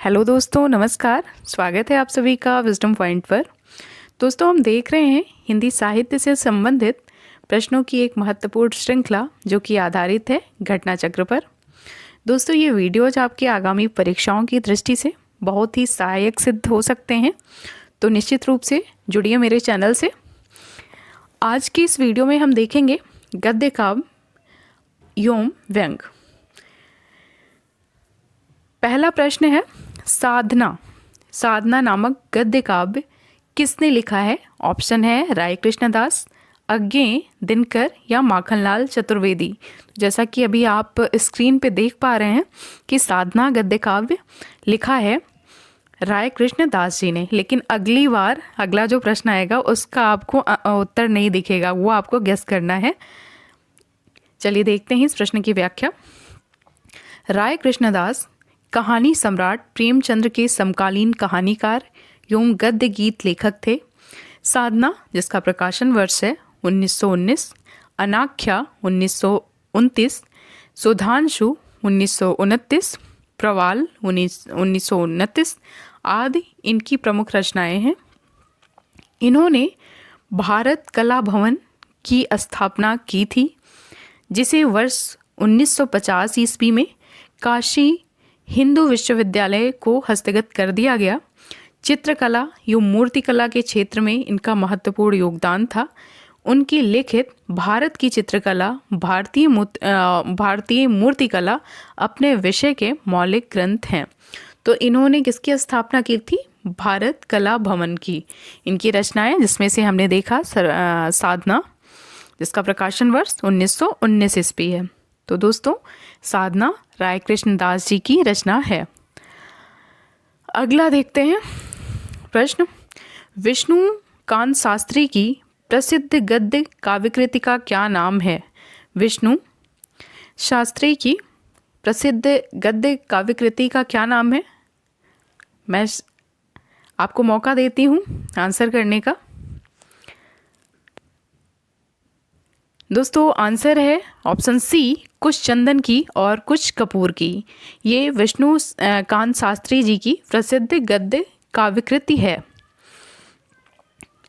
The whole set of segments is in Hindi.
हेलो दोस्तों, नमस्कार। स्वागत है आप सभी का विजडम पॉइंट पर। दोस्तों, हम देख रहे हैं हिंदी साहित्य से संबंधित प्रश्नों की एक महत्वपूर्ण श्रृंखला जो कि आधारित है घटना चक्र पर। दोस्तों, ये वीडियोज आपकी आगामी परीक्षाओं की दृष्टि से बहुत ही सहायक सिद्ध हो सकते हैं, तो निश्चित रूप से जुड़िए मेरे चैनल से। आज की इस वीडियो में हम देखेंगे गद्य काव्य एवं व्यंग। पहला प्रश्न है, साधना नामक गद्य काव्य किसने लिखा है? ऑप्शन है राय कृष्णदास, अज्ञेय, दिनकर या माखनलाल चतुर्वेदी। जैसा कि अभी आप स्क्रीन पे देख पा रहे हैं कि साधना गद्य काव्य लिखा है राय कृष्णदास जी ने, लेकिन अगली बार अगला जो प्रश्न आएगा उसका आपको उत्तर नहीं दिखेगा, वो आपको गेस करना है। चलिए देखते हैं इस प्रश्न की व्याख्या। राय कृष्णदास कहानी सम्राट प्रेमचंद्र के समकालीन कहानीकार एवं गद्य गीत लेखक थे। साधना, जिसका प्रकाशन वर्ष है 1919, अनाख्या 1929, सुधांशु 1929, प्रवाल 1929 आदि इनकी प्रमुख रचनाएं हैं। इन्होंने भारत कला भवन की स्थापना की थी, जिसे वर्ष 1950 ईस्वी में काशी हिंदू विश्वविद्यालय को हस्तगत कर दिया गया। चित्रकला एवं मूर्तिकला के क्षेत्र में इनका महत्वपूर्ण योगदान था। उनकी लिखित भारत की चित्रकला, भारतीय मूर्तिकला अपने विषय के मौलिक ग्रंथ हैं। तो इन्होंने किसकी स्थापना की थी? भारत कला भवन की। इनकी रचनाएं, जिसमें से हमने देखा साधना, जिसका प्रकाशन वर्ष 1919 ईस्वी है। तो दोस्तों, साधना राय कृष्णदास जी की रचना है। अगला देखते हैं प्रश्न, विष्णुकांत शास्त्री की प्रसिद्ध गद्य काव्यकृति का क्या नाम है? विष्णु शास्त्री की प्रसिद्ध गद्य काव्यकृति का क्या नाम है? मैं आपको मौका देती हूँ आंसर करने का। दोस्तों, आंसर है ऑप्शन सी, कुछ चंदन की और कुछ कपूर की। ये विष्णुकांत शास्त्री जी की प्रसिद्ध गद्य काव्यकृति है।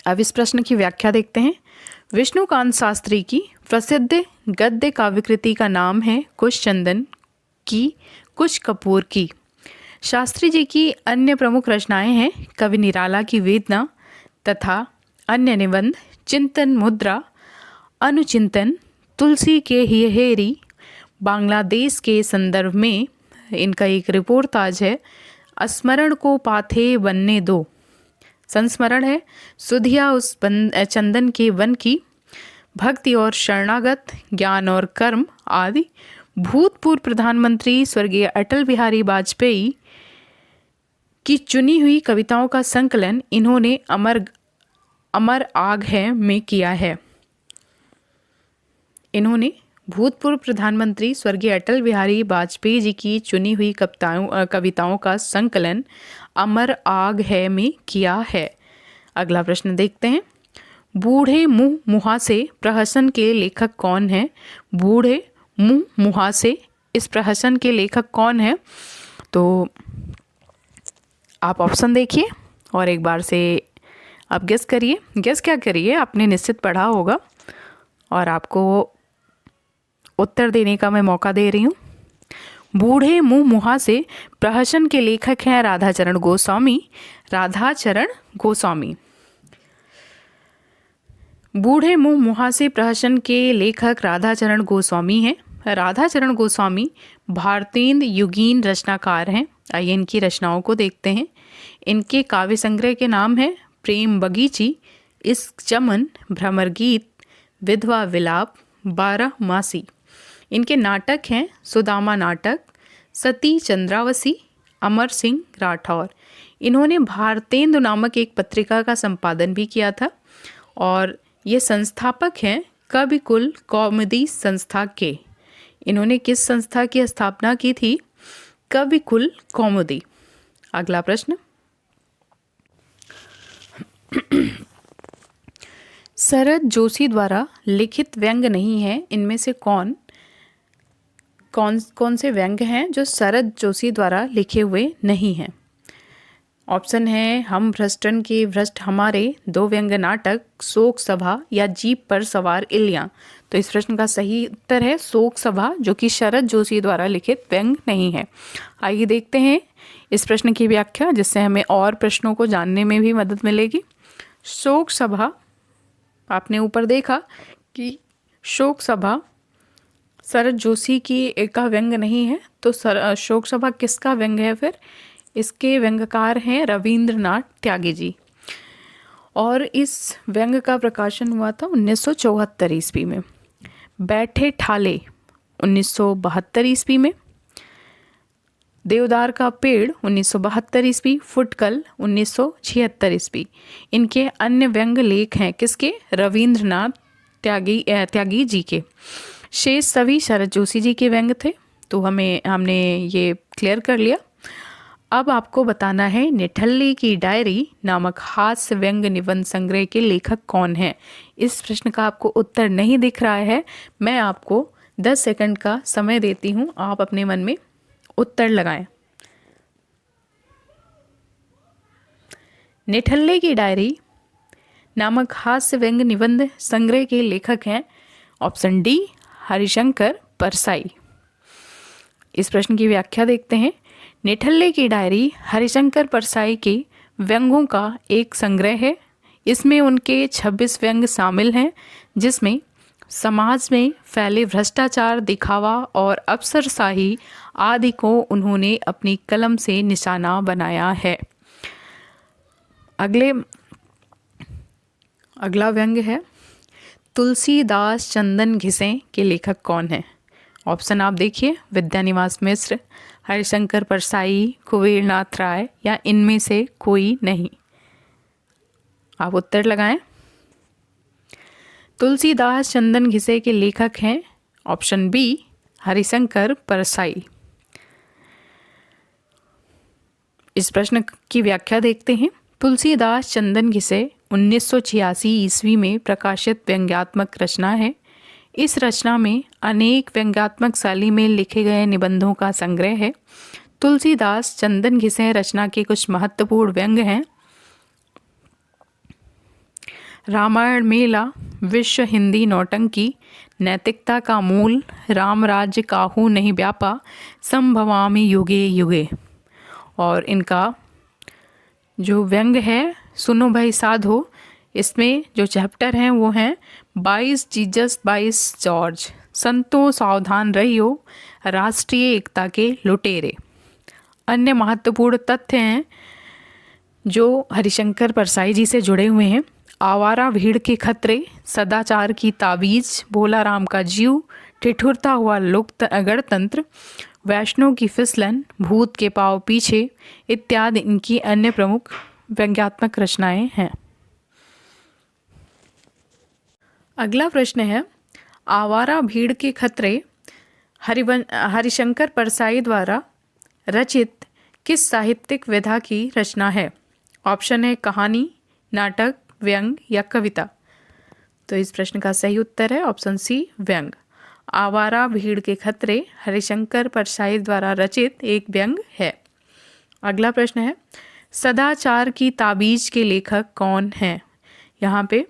अब इस प्रश्न की व्याख्या देखते हैं। विष्णुकांत शास्त्री की प्रसिद्ध गद्य काव्यकृति का नाम है कुछ चंदन की, कुछ कपूर की। शास्त्री जी की अन्य प्रमुख रचनाएं हैं कवि निराला की वेदना तथा अन्य निबंध, चिंतन मुद्रा, अनुचिंतन, तुलसी के हेरी, बांग्लादेश के संदर्भ में इनका एक रिपोर्टाज है, स्मरण को पाथे बनने दो, संस्मरण है, सुधिया उस चंदन के वन की, भक्ति और शरणागत, ज्ञान और कर्म आदि। भूतपूर्व प्रधानमंत्री स्वर्गीय अटल बिहारी वाजपेयी की चुनी हुई कविताओं का संकलन इन्होंने अमर आग है में किया है। इन्होंने भूतपूर्व प्रधानमंत्री स्वर्गीय अटल बिहारी वाजपेयी जी की चुनी हुई कविताओं का संकलन अमर आग है में किया है। अगला प्रश्न देखते हैं। बूढ़े मुँह मुहासे प्रहसन के लेखक कौन है? बूढ़े मुँह मुहासे, इस प्रहसन के लेखक कौन है? तो आप ऑप्शन देखिए और एक बार से आप गेस करिए। गेस क्या करिए, आपने निश्चित पढ़ा होगा और आपको उत्तर देने का मैं मौका दे रही हूँ। बूढ़े मुँह मुहासे प्रहसन के लेखक हैं राधाचरण गोस्वामी। राधाचरण गोस्वामी। बूढ़े मुँह मुहासे प्रहसन के लेखक राधाचरण गोस्वामी हैं। राधाचरण गोस्वामी भारतेंद्र युगीन रचनाकार हैं। आइए इनकी रचनाओं को देखते हैं। इनके काव्य संग्रह के नाम है प्रेम बगीची, इश्क चमन, भ्रमर गीत, विधवा विलाप, 12 मासी। इनके नाटक हैं सुदामा नाटक, सती चंद्रावसी, अमर सिंह राठौर। इन्होंने भारतेंदु नामक एक पत्रिका का संपादन भी किया था और ये संस्थापक हैं कवि कुल कौमुदी संस्था के। इन्होंने किस संस्था की स्थापना की थी? कवि कुल कौमुदी। अगला प्रश्न, शरद जोशी द्वारा लिखित व्यंग नहीं है, इनमें से कौन से व्यंग हैं जो शरद जोशी द्वारा लिखे हुए नहीं हैं? ऑप्शन है हम भ्रष्टन के भ्रष्ट हमारे, दो व्यंग नाटक, शोक सभा या जीप पर सवार इलियां। तो इस प्रश्न का सही उत्तर है शोक सभा, जो कि शरद जोशी द्वारा लिखित व्यंग नहीं है। आइए देखते हैं इस प्रश्न की व्याख्या, जिससे हमें और प्रश्नों को जानने में भी मदद मिलेगी। शोक सभा, आपने ऊपर देखा कि शोक सभा शरद जोशी की का व्यंग नहीं है, तो शोक सभा किसका व्यंग है फिर? इसके व्यंगकार हैं रविंद्रनाथ त्यागी जी, और इस व्यंग का प्रकाशन हुआ था 1974 ईस्वी में। बैठे ठाले 1972 ईस्वी में, देवदार का पेड़ 1972 ईस्वी, फुटकल 1976 ईस्वी। इनके अन्य व्यंग लेख हैं किसके? रविंद्रनाथ त्यागी जी के। शेष सभी शरद जोशी जी के व्यंग थे। तो हमने ये क्लियर कर लिया। अब आपको बताना है निठल्ली की डायरी नामक हास्य व्यंग निबंध संग्रह के लेखक कौन है। इस प्रश्न का आपको उत्तर नहीं दिख रहा है, मैं आपको 10 सेकंड का समय देती हूँ, आप अपने मन में उत्तर लगाएं। निठल्ले की डायरी नामक हास्य व्यंग निबंध संग्रह के लेखक हैं ऑप्शन डी हरिशंकर परसाई। इस प्रश्न की व्याख्या देखते हैं। निठल्ले की डायरी हरिशंकर परसाई के व्यंगों का एक संग्रह है। इसमें उनके 26 व्यंग शामिल हैं, जिसमें समाज में फैले भ्रष्टाचार, दिखावा और अफसरशाही आदि को उन्होंने अपनी कलम से निशाना बनाया है। अगला व्यंग है तुलसीदास चंदन घिसे के लेखक कौन है। ऑप्शन आप देखिए, विद्यानिवास मिश्र, हरिशंकर परसाई, कुबेरनाथ राय या इनमें से कोई नहीं। आप उत्तर लगाएं। तुलसीदास चंदन घिसे के लेखक हैं ऑप्शन बी हरिशंकर परसाई। इस प्रश्न की व्याख्या देखते हैं। तुलसीदास चंदन घिसे 1986 ईस्वी में प्रकाशित व्यंग्यात्मक रचना है। इस रचना में अनेक व्यंग्यात्मक शैली में लिखे गए निबंधों का संग्रह है। तुलसीदास चंदन घिसे रचना के कुछ महत्वपूर्ण व्यंग हैं। रामायण मेला, विश्व हिंदी नौटंकी, नैतिकता का मूल, राम राज्य काहू नहीं व्यापा, संभवामि युगे युगे। और इनका जो व्यंग है सुनो भाई साधो, इसमें जो चैप्टर हैं वो हैं 22 जीसस 22 जॉर्ज, संतों सावधान रहियो, राष्ट्रीय एकता के लुटेरे। अन्य महत्वपूर्ण तथ्य हैं जो हरिशंकर परसाई जी से जुड़े हुए हैं। आवारा भीड़ के खतरे, सदाचार की ताबीज, भोला राम का जीव, ठिठुरता हुआ गणतंत्र, वैष्णव की फिसलन, भूत के पाँव पीछे इत्यादि इनकी अन्य प्रमुख व्यंग्यात्मक रचनाएं हैं। अगला प्रश्न है आवारा भीड़ के खतरे हरिशंकर परसाई द्वारा रचित किस साहित्यिक विधा की रचना है। ऑप्शन है कहानी, नाटक, व्यंग या कविता। तो इस प्रश्न का सही उत्तर है ऑप्शन सी व्यंग। आवारा भीड़ के खतरे हरिशंकर परसाई द्वारा रचित एक व्यंग है। अगला प्रश्न है सदाचार की ताबीज के लेखक कौन हैं। यहाँ पे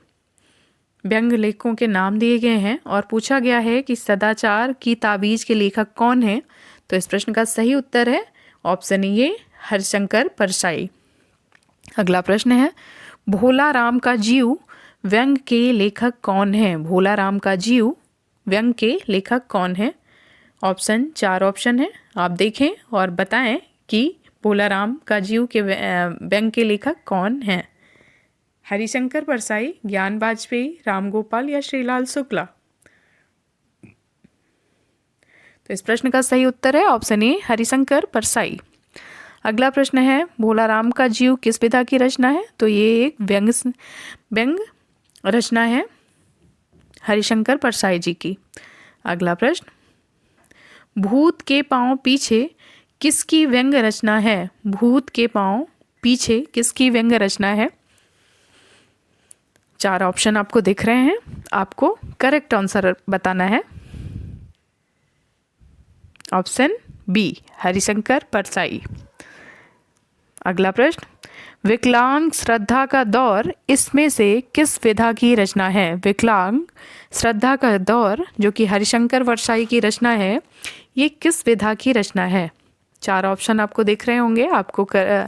व्यंग लेखकों के नाम दिए गए हैं और पूछा गया है कि सदाचार की ताबीज के लेखक कौन हैं। तो इस प्रश्न का सही उत्तर है ऑप्शन ए हरिशंकर परसाई। अगला प्रश्न है भोला राम का जीव व्यंग के लेखक कौन है। भोला राम का जीव व्यंग के लेखक कौन है। ऑप्शन 4 ऑप्शन है, आप देखें और बताएं कि भोला राम का जीव के व्यंग के लेखक कौन हैं। हरिशंकर परसाई, ज्ञान वाजपेयी, राम गोपाल या श्रीलाल शुक्ला। तो इस प्रश्न का सही उत्तर है ऑप्शन ए हरिशंकर परसाई। अगला प्रश्न है भोला राम का जीव किस विधा की रचना है। तो ये एक व्यंग रचना है हरिशंकर परसाई जी की। अगला प्रश्न भूत के पाँव पीछे किसकी व्यंग रचना है। भूत के पाँव पीछे किसकी व्यंग रचना है। 4 ऑप्शन आपको दिख रहे हैं, आपको करेक्ट आंसर बताना है। Option B Harishankar Parsai. अगला प्रश्न विकलांग श्रद्धा का दौर इसमें से किस विधा की रचना है? विकलांग श्रद्धा का दौर जो कि हरिशंकर परसाई की रचना है, ये किस विधा की रचना है? 4 ऑप्शन आपको दिख रहे होंगे, आपको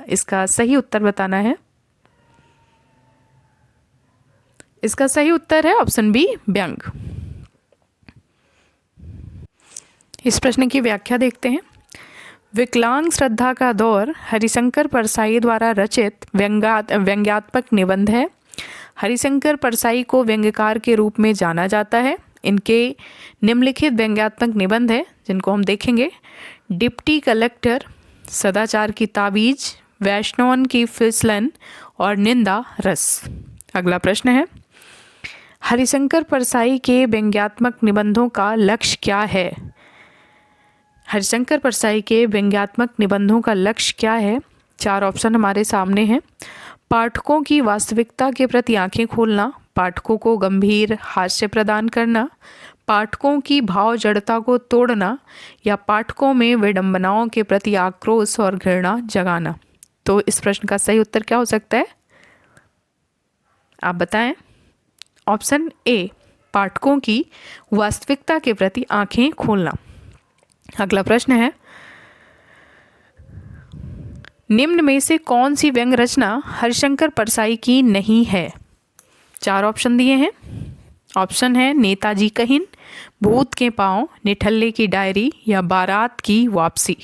इसका सही उत्तर बताना है। इसका सही उत्तर है ऑप्शन बी, व्यंग। इस प्रश्न की व्याख्या देखते हैं। विकलांग श्रद्धा का दौर हरिशंकर परसाई द्वारा रचित व्यंग्यात्मक निबंध है। हरिशंकर परसाई को व्यंग्यकार के रूप में जाना जाता है। इनके निम्नलिखित व्यंग्यात्मक निबंध है जिनको हम देखेंगे। डिप्टी कलेक्टर, सदाचार की ताबीज, वैष्णवन की फिसलन और निंदा रस। अगला प्रश्न है, हरिशंकर परसाई के व्यंग्यात्मक निबंधों का लक्ष्य क्या है? हरिशंकर परसाई के व्यंग्यात्मक निबंधों का लक्ष्य क्या है? 4 ऑप्शन हमारे सामने हैं। पाठकों की वास्तविकता के प्रति आंखें खोलना, पाठकों को गंभीर हास्य प्रदान करना, पाठकों की भाव जड़ता को तोड़ना या पाठकों में विडंबनाओं के प्रति आक्रोश और घृणा जगाना। तो इस प्रश्न का सही उत्तर क्या हो सकता है? आप बताएं। ऑप्शन ए, पाठकों की वास्तविकता के प्रति आंखें खोलना। अगला प्रश्न है, निम्न में से कौन सी व्यंग रचना हरिशंकर परसाई की नहीं है? 4 ऑप्शन दिए हैं। ऑप्शन है नेताजी कहिन, भूत के पांव, निठल्ले की डायरी या बारात की वापसी।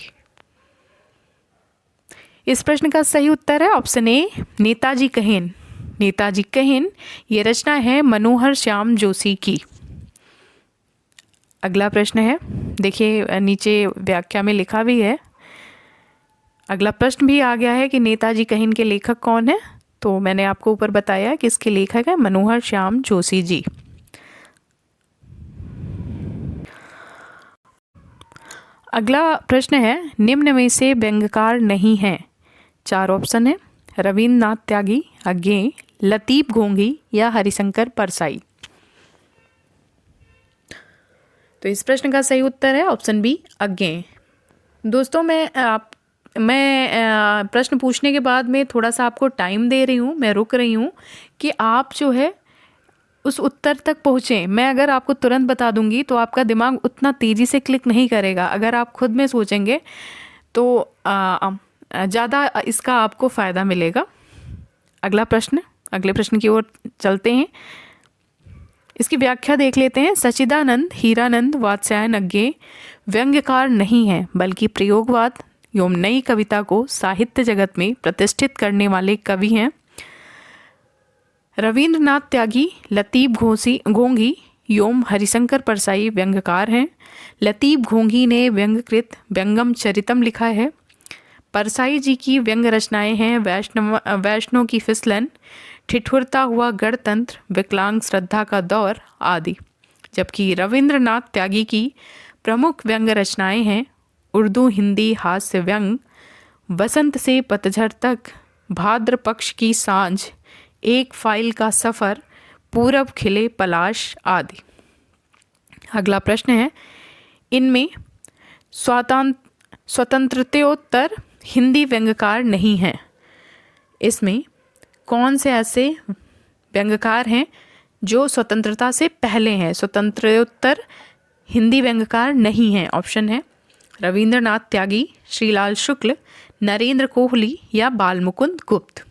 इस प्रश्न का सही उत्तर है ऑप्शन ए, नेताजी कहिन। नेताजी कहिन ये रचना है मनोहर श्याम जोशी की। अगला प्रश्न है, देखिए नीचे व्याख्या में लिखा भी है। अगला प्रश्न भी आ गया है कि नेताजी कहिन के लेखक कौन है? तो मैंने आपको ऊपर बताया कि इसके लेखक है मनोहर श्याम जोशी जी। अगला प्रश्न है, निम्न में से व्यंग्यकार नहीं है। 4 ऑप्शन है। रविन्द्रनाथ त्यागी, अज्ञेय, लतीफ घोंघी या हरिशंकर परसाई। तो इस प्रश्न का सही उत्तर है ऑप्शन बी, अज्ञेय। दोस्तों मैं प्रश्न पूछने के बाद में थोड़ा सा आपको टाइम दे रही हूँ, मैं रुक रही हूँ कि आप जो है उस उत्तर तक पहुँचें। मैं अगर आपको तुरंत बता दूंगी तो आपका दिमाग उतना तेज़ी से क्लिक नहीं करेगा। अगर आप खुद में सोचेंगे तो ज़्यादा इसका आपको फ़ायदा मिलेगा। अगले प्रश्न की ओर चलते हैं। इसकी व्याख्या देख लेते हैं। सच्चिदानंद हीरानंद वात्स्यायन अज्ञेय व्यंग्यकार नहीं है, बल्कि प्रयोगवाद एवं नई कविता को साहित्य जगत में प्रतिष्ठित करने वाले कवि हैं। रविन्द्रनाथ त्यागी, लतीफ घोंघी एवं हरिशंकर परसाई व्यंग्यकार हैं। लतीफ घोंघी ने व्यंग्यकृत व्यंगम चरितम लिखा है। परसाई जी की व्यंग्य रचनाएं हैं वैष्णव की फिसलन, ठिठुरता हुआ गणतंत्र, विकलांग श्रद्धा का दौर आदि। जबकि रविन्द्रनाथ त्यागी की प्रमुख व्यंग्य रचनाएं हैं उर्दू हिंदी हास्य व्यंग, बसंत से पतझड़ तक, भाद्र पक्ष की सांझ, एक फाइल का सफ़र, पूरब खिले पलाश आदि। अगला प्रश्न है, इनमें स्वतंत्रतोत्तर हिंदी व्यंग्यकार नहीं हैं। इसमें कौन से ऐसे व्यंग्यकार हैं जो स्वतंत्रता से पहले हैं? स्वतंत्रोत्तर हिंदी व्यंग्यकार नहीं हैं। ऑप्शन है रविन्द्रनाथ त्यागी, श्रीलाल शुक्ल, नरेंद्र कोहली या बालमुकुंद गुप्त।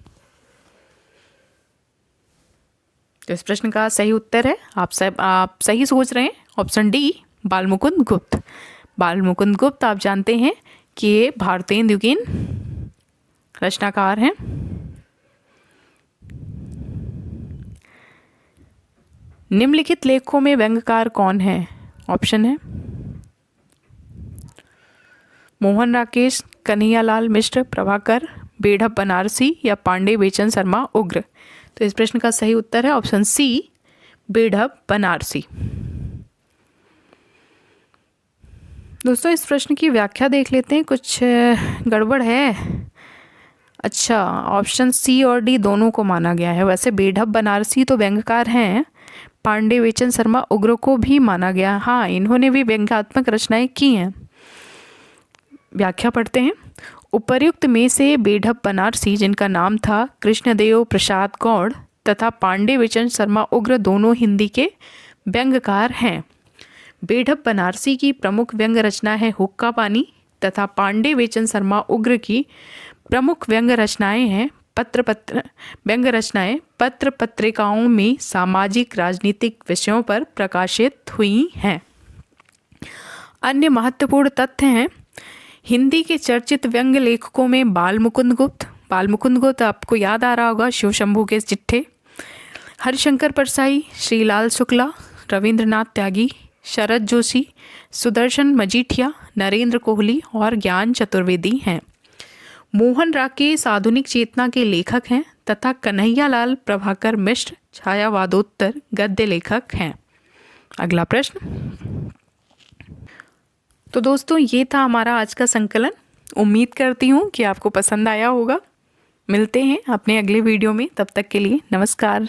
तो इस प्रश्न का सही उत्तर है, आप सही सोच रहे हैं, ऑप्शन डी, बालमुकुंद गुप्त। बालमुकुंद गुप्त आप जानते हैं कि ये भारतेंदुकीन रचनाकार हैं। निम्नलिखित लेखकों में व्यंग्यकार कौन है? ऑप्शन है मोहन राकेश, कन्हैयालाल मिश्र, प्रभाकर, बेढप बनारसी या पांडे बेचन शर्मा उग्र। तो इस प्रश्न का सही उत्तर है ऑप्शन सी, बेढप बनारसी। दोस्तों इस प्रश्न की व्याख्या देख लेते हैं, कुछ गड़बड़ है। अच्छा, ऑप्शन सी और डी दोनों को माना गया है। वैसे बेढप बनारसी तो व्यंग्यकार हैं, पांडे बेचन शर्मा उग्र को भी माना गया। हाँ, इन्होंने भी व्यंग्यात्मक रचनाएं की हैं। व्याख्या पढ़ते हैं। उपर्युक्त में से बेढप बनारसी, जिनका नाम था कृष्णदेव प्रसाद गौड़, तथा पांडे विचन शर्मा उग्र दोनों हिंदी के व्यंग्यकार हैं। बेढप बनारसी की प्रमुख व्यंग रचना है हुक्का पानी तथा पांडे विचन शर्मा उग्र की प्रमुख व्यंग रचनाएं हैं व्यंग रचनाएं पत्र पत्रिकाओं में सामाजिक राजनीतिक विषयों पर प्रकाशित हुई हैं। अन्य महत्वपूर्ण तथ्य हैं, हिंदी के चर्चित व्यंग्य लेखकों में बाल मुकुंद गुप्त आपको याद आ रहा होगा, शिव शंभू के चिट्ठे, हरिशंकर परसाई, श्रीलाल शुक्ला, रविंद्रनाथ त्यागी, शरद जोशी, सुदर्शन मजीठिया, नरेंद्र कोहली और ज्ञान चतुर्वेदी हैं। मोहन राकेश आधुनिक चेतना के लेखक हैं तथा कन्हैयालाल प्रभाकर मिश्र छायावादोत्तर गद्य लेखक हैं। अगला प्रश्न। तो दोस्तों ये था हमारा आज का संकलन। उम्मीद करती हूँ कि आपको पसंद आया होगा। मिलते हैं अपने अगले वीडियो में, तब तक के लिए नमस्कार।